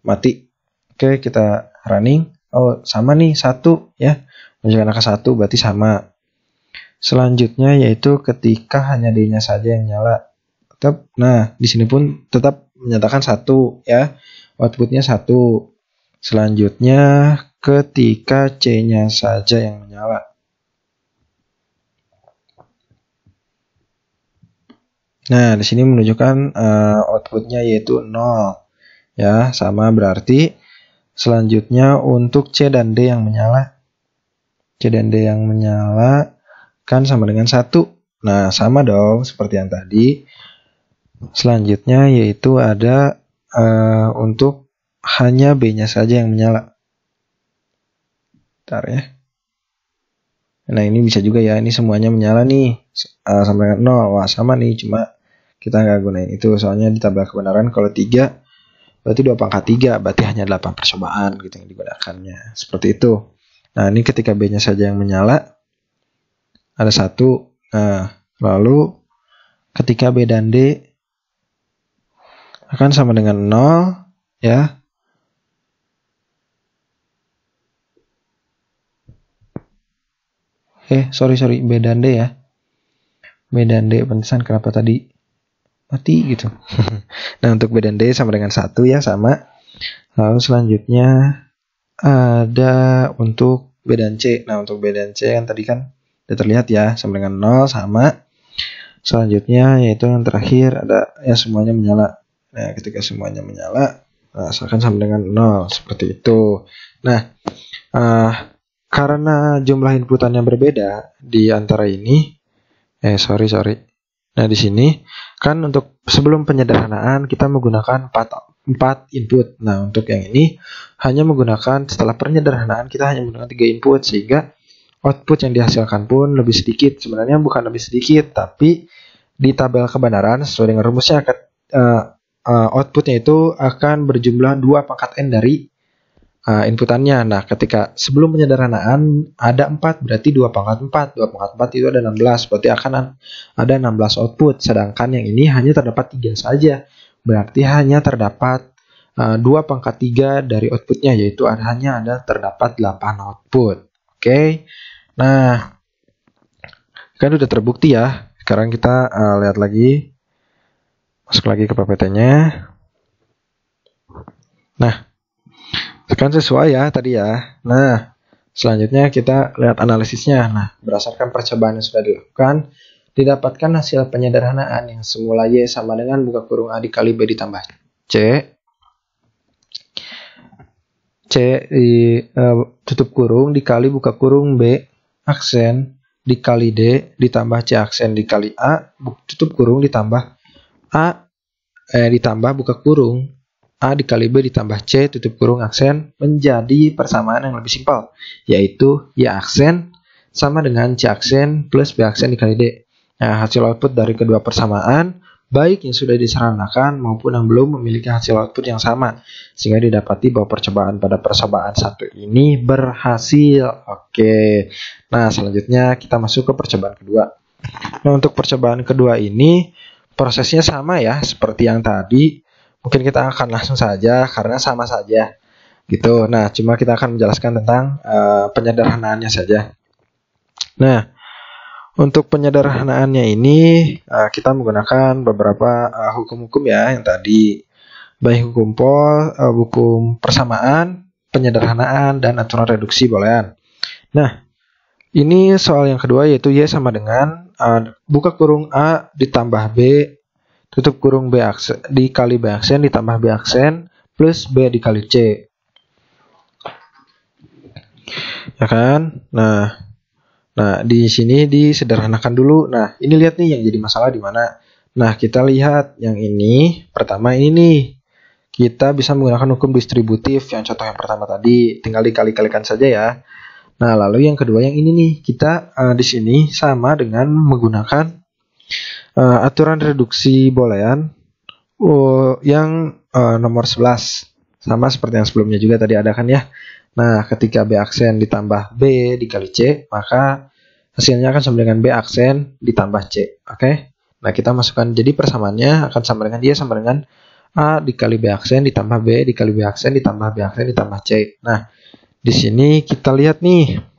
mati. Oke, kita running. Oh, sama nih 1 ya. Menunjukkan angka 1 berarti sama. Selanjutnya yaitu ketika hanya D-nya saja yang nyala. Nah, di sini pun tetap menyatakan 1 ya. Outputnya 1. Selanjutnya ketika C-nya saja yang menyala. Nah, di sini menunjukkan outputnya yaitu 0. Ya, sama berarti selanjutnya untuk C dan D yang menyala. C dan D yang menyala kan sama dengan 1. Nah, sama dong seperti yang tadi. Selanjutnya yaitu ada untuk hanya B-nya saja yang menyala. Bentar ya. Nah, ini bisa juga ya. Ini semuanya menyala nih. Sama dengan 0. Wah, sama nih. Cuma kita nggak gunain itu. Soalnya di tabel kebenaran kalau 3, berarti 2 pangkat 3. Berarti hanya 8 percobaan gitu yang digunakannya. Seperti itu. Nah, ini ketika B-nya saja yang menyala. Ada 1. Nah, lalu ketika B dan D akan sama dengan 0. Ya. Sorry, B dan D ya. B dan D, pantesan kenapa tadi mati gitu. Nah, untuk B dan D sama dengan 1 ya, sama. Lalu selanjutnya ada untuk B dan C. Nah, untuk B dan C kan tadi kan udah terlihat ya, sama dengan 0, sama. Selanjutnya yaitu yang terakhir ada ya semuanya menyala. Nah, ketika semuanya menyala, akan sama dengan 0, seperti itu. Nah, karena jumlah inputannya berbeda di antara ini, sorry. Nah, di sini kan untuk sebelum penyederhanaan kita menggunakan 4 input. Nah, untuk yang ini hanya menggunakan setelah penyederhanaan kita hanya menggunakan 3 input sehingga output yang dihasilkan pun lebih sedikit. Sebenarnya bukan lebih sedikit, tapi di tabel kebenaran sesuai dengan rumusnya outputnya itu akan berjumlah 2 pangkat N dari inputannya. Nah, ketika sebelum penyederhanaan ada 4, berarti 2 pangkat 4. 2 pangkat 4 itu ada 16. Berarti akan ada 16 output. Sedangkan yang ini hanya terdapat 3 saja. Berarti hanya terdapat 2 pangkat 3 dari outputnya, yaitu hanya ada terdapat 8 output. Oke. Nah, kan udah terbukti ya. Sekarang kita lihat lagi. Masuk lagi ke PPT-nya. Nah, kan sesuai ya tadi ya. Nah, selanjutnya kita lihat analisisnya. Nah, berdasarkan percobaan yang sudah dilakukan, didapatkan hasil penyederhanaan yang semula Y sama dengan buka kurung A dikali B ditambah C. C di tutup kurung dikali buka kurung B aksen dikali D ditambah C aksen dikali A tutup kurung ditambah ditambah buka kurung A dikali B ditambah C tutup kurung aksen menjadi persamaan yang lebih simpel, yaitu Y aksen sama dengan C aksen plus B aksen dikali D. Nah, hasil output dari kedua persamaan, baik yang sudah disederhanakan maupun yang belum memiliki hasil output yang sama, sehingga didapati bahwa percobaan pada percobaan 1 ini berhasil. Oke, nah selanjutnya kita masuk ke percobaan kedua. Nah, untuk percobaan kedua ini prosesnya sama ya seperti yang tadi. Mungkin kita akan langsung saja karena sama saja gitu. Nah, cuma kita akan menjelaskan tentang penyederhanaannya saja. Nah, untuk penyederhanaannya ini kita menggunakan beberapa hukum-hukum ya yang tadi, baik hukum persamaan, penyederhanaan, dan aturan reduksi boolean. Nah, ini soal yang kedua yaitu Y sama dengan buka kurung A ditambah B tutup kurung B aksen dikali B aksen ditambah B aksen plus B dikali C. Ya kan? Nah, di sini disederhanakan dulu. Nah, ini lihat nih yang jadi masalah di mana. Nah, kita lihat yang ini. Pertama ini nih. Kita bisa menggunakan hukum distributif yang contoh yang pertama tadi. Tinggal dikali-kalikan saja ya. Nah, lalu yang kedua yang ini nih. Kita di sini sama dengan menggunakan aturan reduksi boolean yang nomor 11. Sama seperti yang sebelumnya juga tadi ada kan ya. Nah, ketika B aksen ditambah B dikali C, maka hasilnya akan sama dengan B aksen ditambah C. Oke. Nah, kita masukkan jadi persamaannya akan sama dengan dia sama dengan A dikali B aksen ditambah B dikali B aksen ditambah B aksen ditambah C. Nah, di sini kita lihat nih.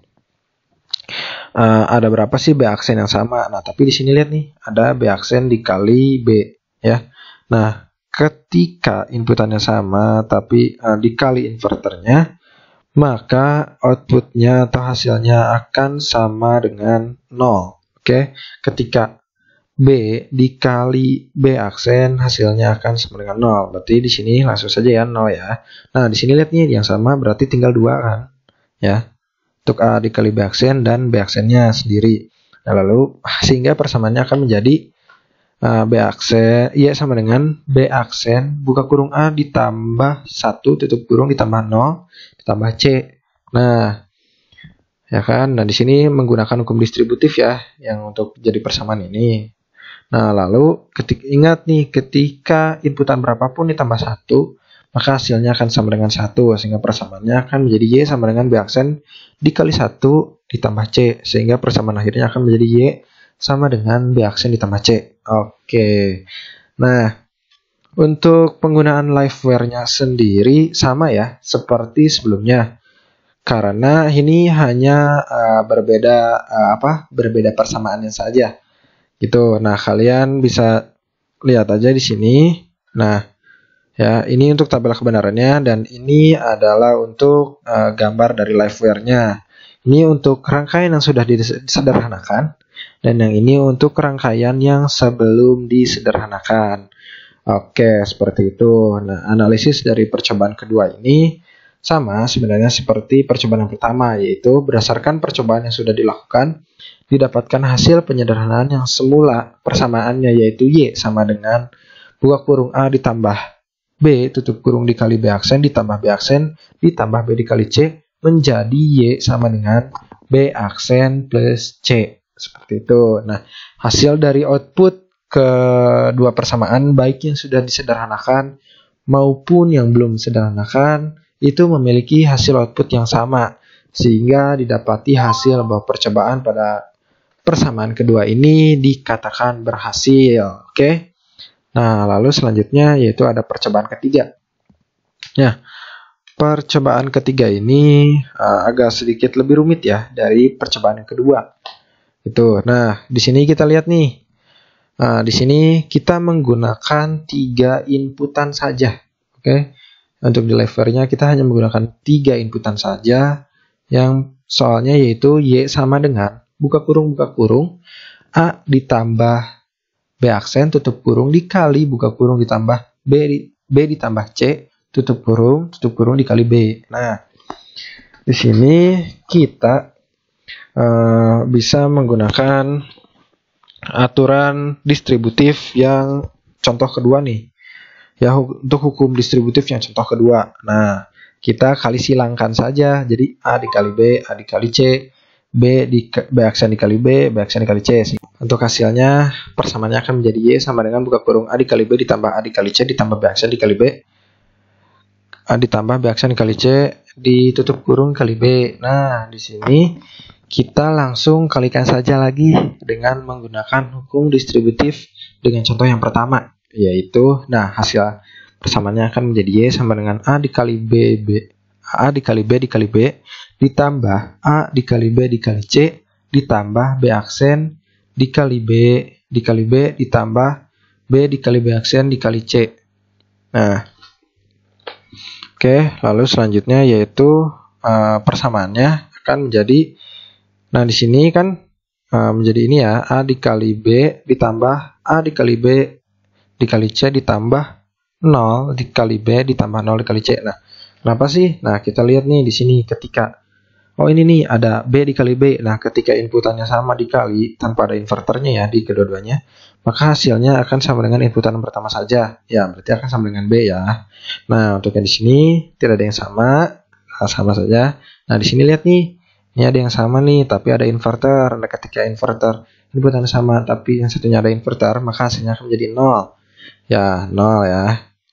Ada berapa sih B aksen yang sama? Nah, tapi di sini lihat nih, ada B aksen dikali B ya. Nah, ketika inputannya sama tapi dikali inverternya, maka outputnya atau hasilnya akan sama dengan 0. Oke, ketika B dikali B aksen, hasilnya akan sama dengan 0. Berarti di sini langsung saja ya 0 ya. Nah, di sini lihat nih yang sama berarti tinggal 2 kan. Ya. Untuk A dikali B aksen dan B aksennya sendiri. Nah, lalu sehingga persamaannya akan menjadi B aksen Y sama dengan B aksen buka kurung A ditambah 1 tutup kurung ditambah 0 ditambah C. Nah, ya kan? Nah, di sini menggunakan hukum distributif ya yang untuk jadi persamaan ini. Nah, lalu ingat nih, ketika inputan berapapun ditambah 1, maka hasilnya akan sama dengan 1, sehingga persamaannya akan menjadi Y sama dengan B aksen dikali 1 ditambah C, sehingga persamaan akhirnya akan menjadi Y sama dengan B aksen ditambah C. Oke. Nah, untuk penggunaan liveware-nya sendiri sama ya, seperti sebelumnya. Karena ini hanya berbeda persamaannya saja. Gitu. Nah, kalian bisa lihat aja di sini. Nah, ya, ini untuk tabel kebenarannya dan ini adalah untuk gambar dari liveware-nya. Ini untuk rangkaian yang sudah disederhanakan dan yang ini untuk rangkaian yang sebelum disederhanakan. Oke, seperti itu. Nah, analisis dari percobaan kedua ini sama sebenarnya seperti percobaan yang pertama, yaitu berdasarkan percobaan yang sudah dilakukan didapatkan hasil penyederhanaan yang semula persamaannya yaitu Y sama dengan buka kurung A ditambah B tutup kurung dikali B aksen ditambah B aksen ditambah B dikali C menjadi Y sama dengan B aksen plus C. Seperti itu. Nah, hasil dari output kedua persamaan baik yang sudah disederhanakan maupun yang belum disederhanakan itu memiliki hasil output yang sama sehingga didapati hasil bahwa percobaan pada persamaan kedua ini dikatakan berhasil. Oke. Nah, lalu selanjutnya yaitu ada percobaan ketiga. Nah, percobaan ketiga ini agak sedikit lebih rumit ya dari percobaan yang kedua. Itu. Nah, di sini kita lihat nih. Di sini kita menggunakan 3 inputan saja. Oke. Untuk di liveware-nya kita hanya menggunakan 3 inputan saja yang soalnya yaitu Y sama dengan buka kurung A ditambah B aksen tutup kurung dikali buka kurung ditambah B ditambah C tutup kurung dikali B. Nah, di sini kita bisa menggunakan aturan distributif yang contoh kedua nih. Ya, untuk hukum distributif yang contoh kedua. Nah, kita kali silangkan saja. Jadi A dikali B, A dikali C, B aksen dikali B aksen dikali C. Untuk hasilnya persamaannya akan menjadi Y sama dengan buka kurung A dikali B ditambah A dikali C ditambah B aksen dikali B A ditambah B aksen dikali C ditutup kurung kali B. Nah, di sini kita langsung kalikan saja lagi dengan menggunakan hukum distributif dengan contoh yang pertama, yaitu hasil persamaannya akan menjadi Y sama dengan A dikali B dikali B ditambah A dikali B dikali C ditambah B aksen dikali B ditambah B dikali B aksen dikali C. Nah, oke, lalu selanjutnya yaitu persamaannya akan menjadi, nah di sini kan menjadi ini ya, A dikali B ditambah A dikali B dikali C ditambah 0 dikali B ditambah 0 dikali C. Nah, kenapa sih? Nah, kita lihat nih di sini ketika ini nih ada B dikali B. Nah, ketika inputannya sama dikali tanpa ada inverternya ya di kedua-duanya, maka hasilnya akan sama dengan inputan yang pertama saja. Ya, berarti akan sama dengan B ya. Nah, untuk yang di sini tidak ada yang sama, sama saja. Nah, di sini lihat nih, ini ada yang sama nih, tapi ada inverter. Nah, ketika inverter inputannya sama, tapi yang satunya ada inverter, maka hasilnya akan menjadi 0. Ya, 0 ya.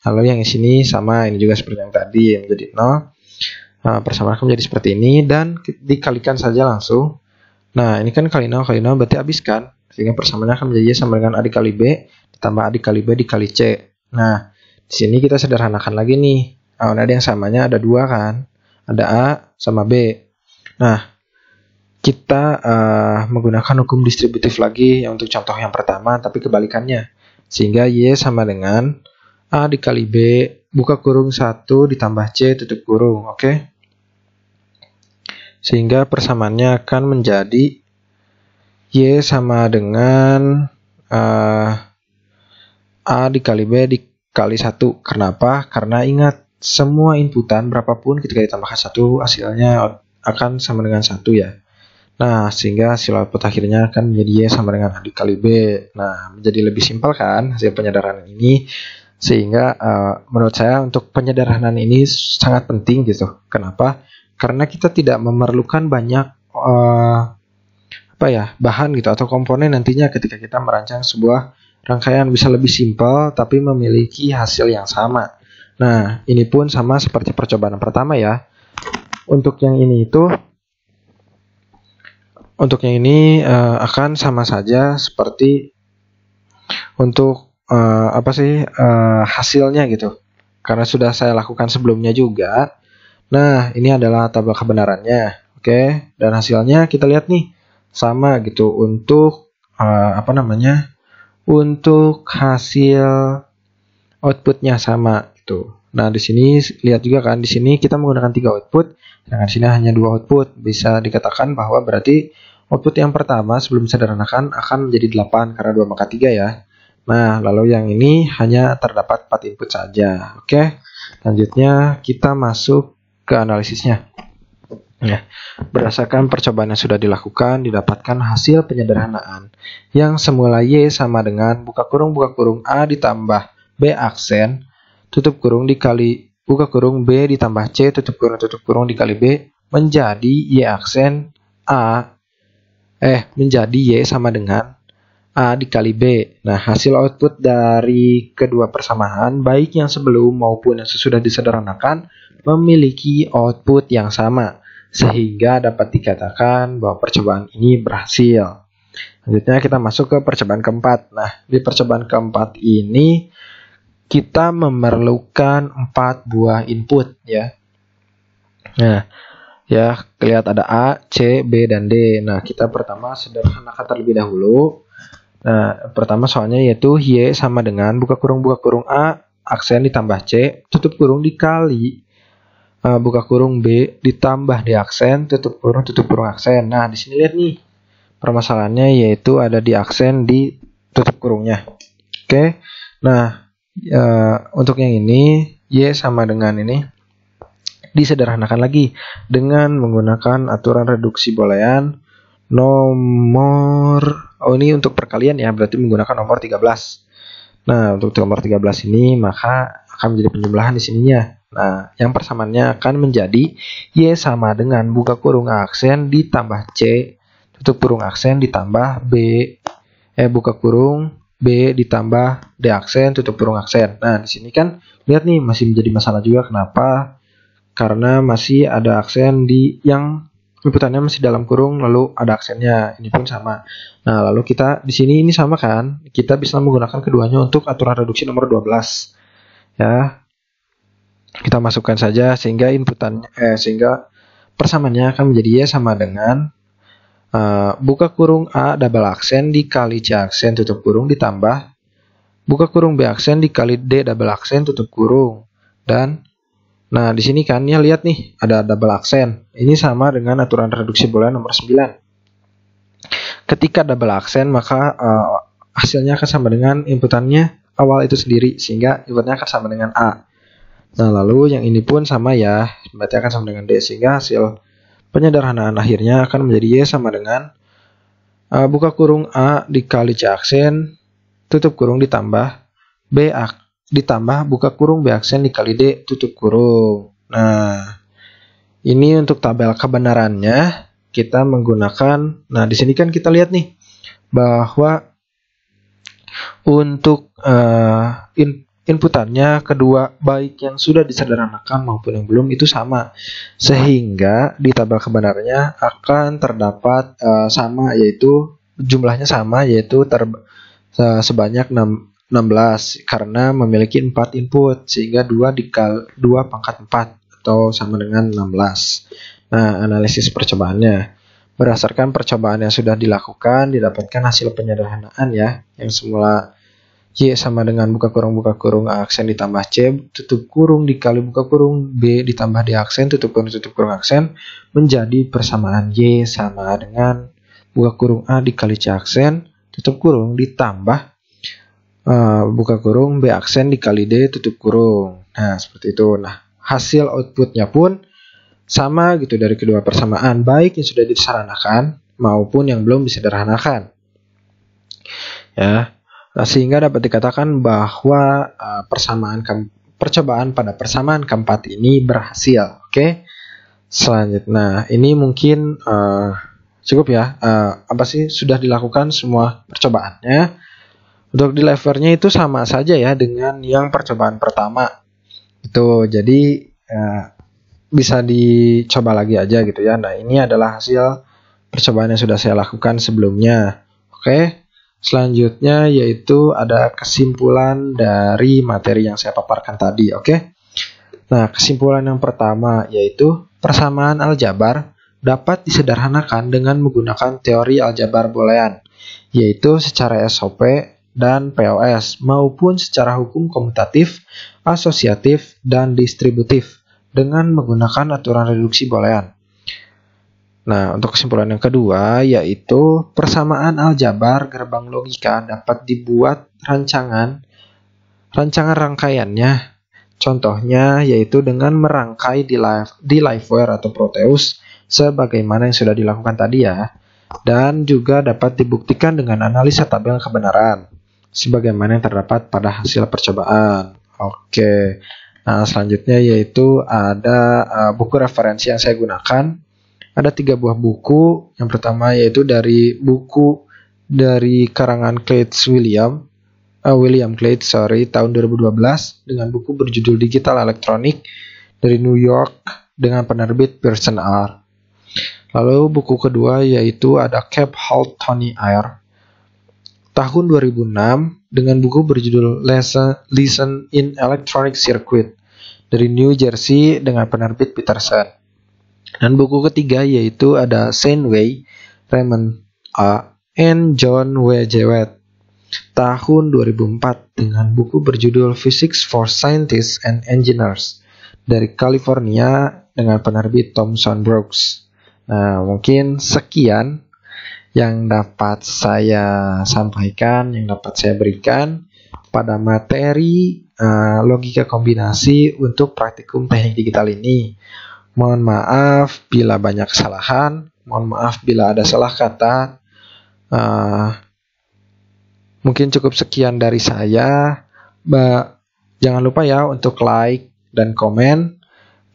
Lalu yang di sini sama, ini juga seperti yang tadi, menjadi 0. Persamaan akan menjadi seperti ini dan dikalikan saja langsung. Nah, ini kan kali 0 berarti habiskan. Sehingga persamaannya akan menjadi Y sama dengan A dikali B ditambah A dikali B dikali C. Nah, di sini kita sederhanakan lagi nih. Ada yang samanya ada 2 kan. Ada A sama B. Nah, kita menggunakan hukum distributif lagi yang untuk contoh yang pertama tapi kebalikannya. Sehingga Y sama dengan A dikali B buka kurung 1 ditambah C tutup kurung. Oke. Sehingga persamaannya akan menjadi Y sama dengan A dikali B dikali 1. Kenapa? Karena ingat, semua inputan berapapun ketika ditambahkan 1 hasilnya akan sama dengan 1 ya. Nah, sehingga hasil output akhirnya akan menjadi Y sama dengan A dikali B. Nah, menjadi lebih simpel kan hasil penyederhanaan ini. Sehingga menurut saya untuk penyederhanaan ini sangat penting gitu. Kenapa? Karena kita tidak memerlukan banyak bahan gitu atau komponen nantinya ketika kita merancang sebuah rangkaian, bisa lebih simpel tapi memiliki hasil yang sama. Nah, ini pun sama seperti percobaan pertama ya. Untuk yang ini akan sama saja seperti untuk hasilnya gitu. Karena sudah saya lakukan sebelumnya juga. Nah, ini adalah tabel kebenarannya. Oke, dan hasilnya kita lihat nih sama gitu untuk untuk hasil outputnya sama gitu. Nah, di sini lihat juga kan, di sini kita menggunakan 3 output, sedangkan di sini hanya 2 output. Bisa dikatakan bahwa berarti output yang pertama sebelum disederhanakan akan menjadi 8 karena 2 maka 3 ya. Nah, lalu yang ini hanya terdapat 4 input saja. Oke. Selanjutnya kita masuk ke analisisnya. Ya, berdasarkan percobaan yang sudah dilakukan, didapatkan hasil penyederhanaan yang semula Y sama dengan buka kurung A ditambah B aksen tutup kurung dikali buka kurung B ditambah C tutup kurung dikali B menjadi Y aksen menjadi Y sama dengan A dikali B. Nah, hasil output dari kedua persamaan baik yang sebelum maupun yang sesudah disederhanakan memiliki output yang sama, sehingga dapat dikatakan bahwa percobaan ini berhasil. Selanjutnya kita masuk ke percobaan keempat. Nah, di percobaan keempat ini kita memerlukan 4 buah input ya. Nah, ya kelihatan ada A, C, B, dan D. Nah, kita pertama sederhanakan terlebih dahulu. Nah, pertama soalnya yaitu Y sama dengan buka kurung A aksen ditambah C tutup kurung dikali buka kurung B ditambah D aksen tutup kurung aksen. Nah, di sini lihat nih permasalahannya yaitu ada di aksen di tutup kurungnya. Oke. Nah, untuk yang ini Y sama dengan ini disederhanakan lagi dengan menggunakan aturan reduksi boolean ini untuk perkalian ya, berarti menggunakan nomor 13. Nah, untuk nomor 13 ini maka akan menjadi penjumlahan di sininya. Nah, yang persamaannya akan menjadi Y sama dengan buka kurung A aksen ditambah C tutup kurung aksen ditambah buka kurung B ditambah D aksen tutup kurung aksen. Nah, di sini kan lihat nih masih menjadi masalah juga. Kenapa? Karena masih ada aksen di yang inputannya masih dalam kurung, lalu ada aksennya. Ini pun sama. Nah, lalu kita di sini ini sama kan? Kita bisa menggunakan keduanya untuk aturan reduksi nomor 12. Ya. Kita masukkan saja sehingga sehingga persamaannya akan menjadi Y sama dengan buka kurung A double aksen dikali C aksen tutup kurung ditambah buka kurung B aksen dikali D double aksen tutup kurung. Dan nah, di sini kan ya lihat nih ada double aksen. Ini sama dengan aturan reduksi boolean nomor 9. Ketika double aksen maka hasilnya akan sama dengan inputannya awal itu sendiri, sehingga inputnya akan sama dengan A. Nah, lalu yang ini pun sama ya, berarti akan sama dengan D, sehingga hasil penyederhanaan akhirnya akan menjadi Y sama dengan buka kurung A dikali C aksen tutup kurung ditambah ditambah buka kurung B aksen dikali D tutup kurung. Nah, ini untuk tabel kebenarannya kita menggunakan, nah di sini kan kita lihat nih bahwa untuk inputannya kedua baik yang sudah disederhanakan maupun yang belum itu sama, sehingga di tabel kebenarannya akan terdapat sama, yaitu jumlahnya sama, yaitu sebanyak 16 karena memiliki 4 input, sehingga 2 pangkat 4 atau sama dengan 16. Nah, analisis percobaannya berdasarkan percobaan yang sudah dilakukan didapatkan hasil penyederhanaan ya, yang semula Y sama dengan buka kurung aksen ditambah C tutup kurung dikali buka kurung B ditambah D aksen tutup kurung aksen menjadi persamaan Y sama dengan buka kurung A dikali C aksen tutup kurung ditambah buka kurung B aksen dikali D tutup kurung. Nah, seperti itu. Nah, hasil outputnya pun sama gitu dari kedua persamaan, baik yang sudah disederhanakan maupun yang belum disederhanakan. Ya. Sehingga dapat dikatakan bahwa percobaan pada persamaan keempat ini berhasil. Oke. Selanjutnya, ini mungkin cukup ya. Sudah dilakukan semua percobaannya. Untuk delivernya itu sama saja ya dengan yang percobaan pertama. Itu jadi bisa dicoba lagi aja gitu ya. Nah, ini adalah hasil percobaan yang sudah saya lakukan sebelumnya. Oke. Selanjutnya yaitu ada kesimpulan dari materi yang saya paparkan tadi, oke? Nah, kesimpulan yang pertama yaitu persamaan aljabar dapat disederhanakan dengan menggunakan teori aljabar boolean, yaitu secara SOP dan POS maupun secara hukum komutatif, asosiatif, dan distributif dengan menggunakan aturan reduksi boolean. Nah, untuk kesimpulan yang kedua yaitu persamaan aljabar gerbang logika dapat dibuat rancangan rangkaiannya. Contohnya yaitu dengan merangkai di Liveware atau Proteus sebagaimana yang sudah dilakukan tadi ya. Dan juga dapat dibuktikan dengan analisa tabel kebenaran sebagaimana yang terdapat pada hasil percobaan. Oke. Nah, selanjutnya yaitu ada buku referensi yang saya gunakan. Ada 3 buah buku. Yang pertama yaitu dari karangan William Clates tahun 2012 dengan buku berjudul Digital Electronic dari New York dengan penerbit Pearson R. Lalu buku kedua yaitu ada Cap Holt Tony Ayer tahun 2006 dengan buku berjudul Lesson in Electronic Circuit dari New Jersey dengan penerbit Peterson. Dan buku ketiga yaitu ada Shane Wei, Raymond A, and John W. Jewett tahun 2004 dengan buku berjudul Physics for Scientists and Engineers dari California dengan penerbit Thomson Brooks. Nah, mungkin sekian yang dapat saya sampaikan, yang dapat saya berikan pada materi logika kombinasi untuk praktikum teknik digital ini. Mohon maaf bila banyak kesalahan, mohon maaf bila ada salah kata. Mungkin cukup sekian dari saya. Jangan lupa ya untuk like dan komen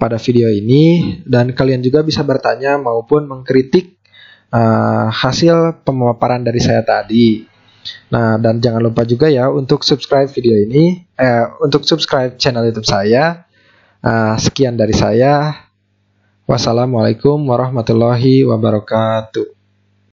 pada video ini. Dan kalian juga bisa bertanya maupun mengkritik hasil pemaparan dari saya tadi. Nah, dan jangan lupa juga ya untuk subscribe video ini, untuk subscribe channel YouTube saya. Sekian dari saya. Wassalamualaikum warahmatullahi wabarakatuh.